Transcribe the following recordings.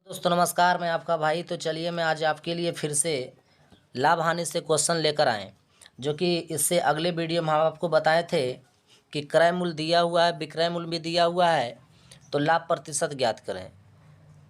दोस्तों नमस्कार, मैं आपका भाई। तो चलिए मैं आज आपके लिए फिर से लाभ हानि से क्वेश्चन लेकर आए, जो कि इससे अगले वीडियो में हम आपको बताए थे कि क्रय मूल्य दिया हुआ है, विक्रय मूल्य भी दिया हुआ है, तो लाभ प्रतिशत ज्ञात करें।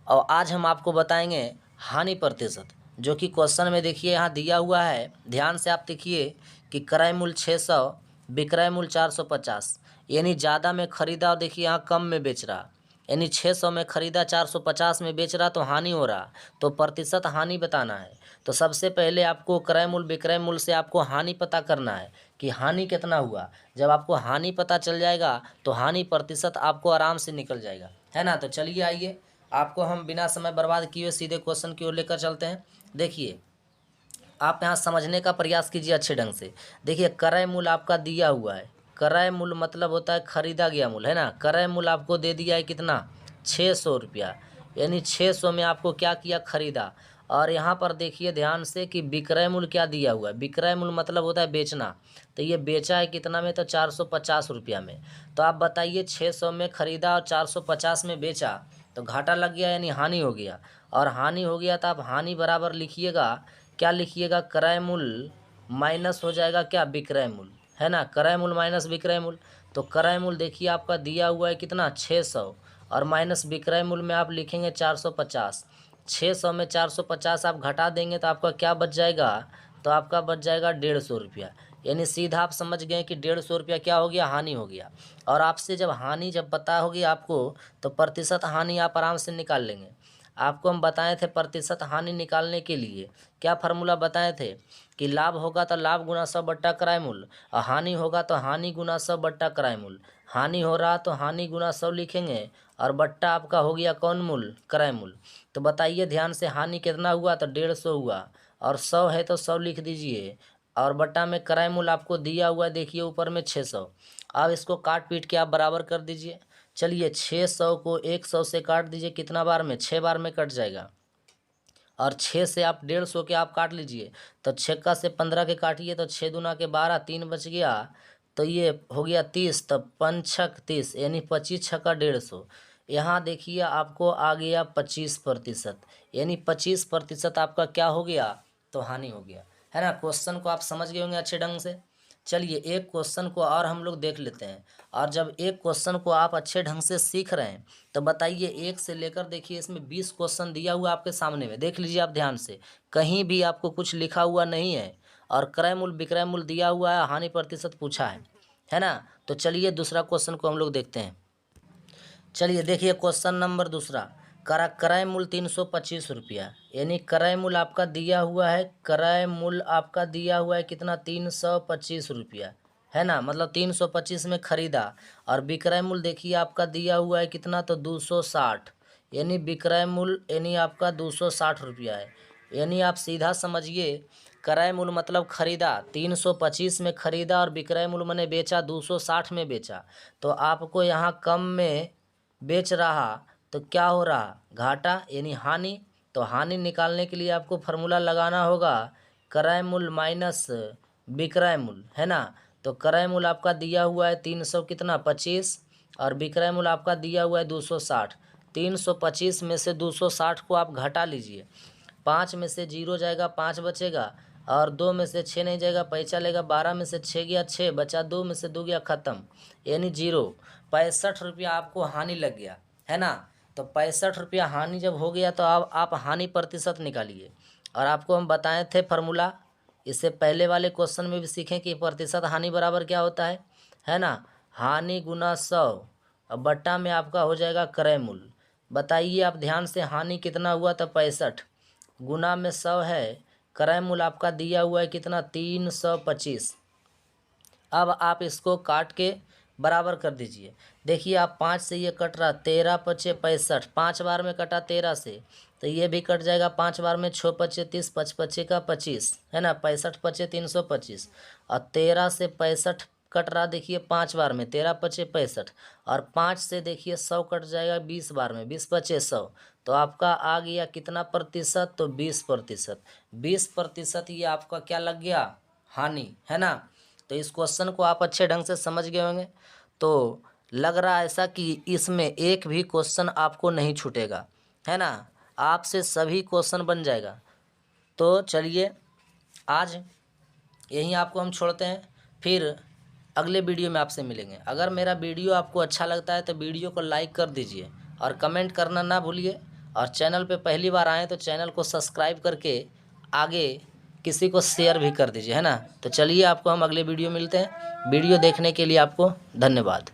और आज हम आपको बताएंगे हानि प्रतिशत, जो कि क्वेश्चन में देखिए यहाँ दिया हुआ है। ध्यान से आप देखिए कि क्रय मूल्य 600, विक्रय मूल्य 450, यानी ज़्यादा में खरीदा और देखिए यहाँ कम में बेच रहा, यानी 600 में खरीदा 450 में बेच रहा, तो हानि हो रहा। तो प्रतिशत हानि बताना है। तो सबसे पहले आपको क्रय मूल्य विक्रय मूल्य से आपको हानि पता करना है कि हानि कितना हुआ। जब आपको हानि पता चल जाएगा तो हानि प्रतिशत आपको आराम से निकल जाएगा, है ना। तो चलिए आइए, आपको हम बिना समय बर्बाद किए सीधे क्वेश्चन की ओर लेकर चलते हैं। देखिए, आप यहाँ समझने का प्रयास कीजिए अच्छे ढंग से। देखिए, क्रय मूल्य आपका दिया हुआ है। क्रय मूल्य मतलब होता है खरीदा गया मूल्य, है ना। क्रय मूल्य आपको दे दिया है कितना, 600 रुपया, यानी 600 में आपको क्या किया, खरीदा। और यहाँ पर देखिए ध्यान से कि विक्रय मूल्य क्या दिया हुआ है। विक्रय मूल्य मतलब होता है बेचना, तो ये बेचा है कितना में, तो 450 रुपया में। तो आप बताइए, 600 में खरीदा और 450 में बेचा, तो घाटा लग गया, यानी हानि हो गया। और हानि हो गया तो आप हानि बराबर लिखिएगा, क्या लिखिएगा, क्रय मूल्य माइनस हो जाएगा क्या, विक्रय मूल्य, है ना। क्रय मूल्य माइनस विक्रय मूल्य। तो क्रय मूल्य देखिए आपका दिया हुआ है कितना, 600, और माइनस विक्रय मूल्य में आप लिखेंगे 450। 600 में 450 आप घटा देंगे तो आपका क्या बच जाएगा, तो आपका बच जाएगा 150 रुपया। यानी सीधा आप समझ गए कि 150 रुपया क्या हो गया, हानि हो गया। और आपसे जब हानि जब पता होगी आपको, तो प्रतिशत हानि आप आराम से निकाल लेंगे। आपको हम बताए थे प्रतिशत हानि निकालने के लिए क्या फार्मूला बताए थे कि लाभ होगा तो लाभ गुना 100 बट्टा क्रय मूल्य, और हानि होगा तो हानि गुना 100 बट्टा क्रय मूल्य। हानि हो रहा तो हानि गुना 100 लिखेंगे, और बट्टा आपका हो गया कौन मूल्य, क्रय मूल्य। तो बताइए ध्यान से, हानि कितना हुआ, तो 150 हुआ, और 100 है तो 100 लिख दीजिए, और बट्टा में क्रय मूल्य आपको दिया हुआ है, देखिए ऊपर में 600। अब इसको काट पीट के आप बराबर कर दीजिए। चलिए, 600 को 100 से काट दीजिए, कितना बार में, 6 बार में कट जाएगा। और 6 से आप 150 के आप काट लीजिए, तो 6 से 15 के काटिए, तो 6 दूना के 12, 3 बच गया, तो ये हो गया 30, तब 5 छक 30, यानी 25 छक्का 150। यहाँ देखिए आपको आ गया 25%, यानी 25% आपका क्या हो गया, तो हानि हो गया, है ना। क्वेश्चन को आप समझ गए होंगे अच्छे ढंग से। चलिए एक क्वेश्चन को और हम लोग देख लेते हैं। और जब एक क्वेश्चन को आप अच्छे ढंग से सीख रहे हैं, तो बताइए, एक से लेकर देखिए इसमें 20 क्वेश्चन दिया हुआ आपके सामने में, देख लीजिए आप ध्यान से, कहीं भी आपको कुछ लिखा हुआ नहीं है। और क्रय मूल्य विक्रय मूल्य दिया हुआ है, हानि प्रतिशत पूछा है ना। तो चलिए दूसरा क्वेश्चन को हम लोग देखते हैं। चलिए देखिए क्वेश्चन नंबर दूसरा, क्रय मूल्य 325 रुपया, यानी क्रय मूल्य आपका दिया हुआ है, क्रय मूल्य आपका दिया हुआ है कितना, 325 रुपया, है ना। मतलब 325 में खरीदा, और विक्रय मूल्य देखिए आपका दिया हुआ है कितना, तो 260, यानी विक्रय मूल्य यानी आपका 260 रुपया है। यानी आप सीधा समझिए, क्रय मूल्य मतलब खरीदा 325 में खरीदा, और विक्रय मूल्य मैंने बेचा 260 में बेचा। तो आपको यहाँ कम में बेच रहा, तो क्या हो रहा, घाटा, यानी हानि। तो हानि निकालने के लिए आपको फार्मूला लगाना होगा, क्रय मूल्य माइनस विक्रय मूल्य, है ना। तो क्रय मूल्य आपका दिया हुआ है 300 कितना 25, और विक्रय मूल्य आपका दिया हुआ है 260। 325 में से 260 को आप घटा लीजिए, 5 में से 0 जाएगा, 5 बचेगा, और 2 में से 6 नहीं जाएगा, पैसा लेगा, 12 में से 6 गया 6 बचा, 2 में से 2 गया, ख़त्म, यानी 0। 65 रुपया आपको हानि लग गया, है ना। तो 65 रुपया हानि जब हो गया, तो अब आप हानि प्रतिशत निकालिए। और आपको हम बताए थे फार्मूला, इससे पहले वाले क्वेश्चन में भी सीखें कि प्रतिशत हानि बराबर क्या होता है ना। हानि गुना 100, और बट्टा में आपका हो जाएगा क्रय मूल्य। बताइए आप ध्यान से, हानि कितना हुआ, तो 65, गुना में 100 है, क्रय मूल्य आपका दिया हुआ है कितना, 325। अब आप इसको काट के बराबर कर दीजिए। देखिए आप 5 से ये कट रहा, 13 पचे 65, 5 बार में कटा 13 से, तो ये भी कट जाएगा 5 बार में, 6 पचे 30, 5 पचे का 25, है ना, 65 पचे 325, और 13 से 65 कट रहा, देखिए 5 बार में, 13 पचे 65, और 5 से देखिए 100 कट जाएगा 20 बार में, 20 पचे 100, तो आपका आ गया कितना प्रतिशत, तो 20%। 20% ये आपका क्या लग गया, हानि, है ना। तो इस क्वेश्चन को आप अच्छे ढंग से समझ गए होंगे। तो लग रहा है ऐसा कि इसमें एक भी क्वेश्चन आपको नहीं छूटेगा, है ना। आपसे सभी क्वेश्चन बन जाएगा। तो चलिए आज यहीं आपको हम छोड़ते हैं, फिर अगले वीडियो में आपसे मिलेंगे। अगर मेरा वीडियो आपको अच्छा लगता है तो वीडियो को लाइक कर दीजिए और कमेंट करना ना भूलिए, और चैनल पे पहली बार आएँ तो चैनल को सब्सक्राइब करके आगे किसी को शेयर भी कर दीजिए, है ना। तो चलिए आपको हम अगले वीडियो मिलते हैं। वीडियो देखने के लिए आपको धन्यवाद।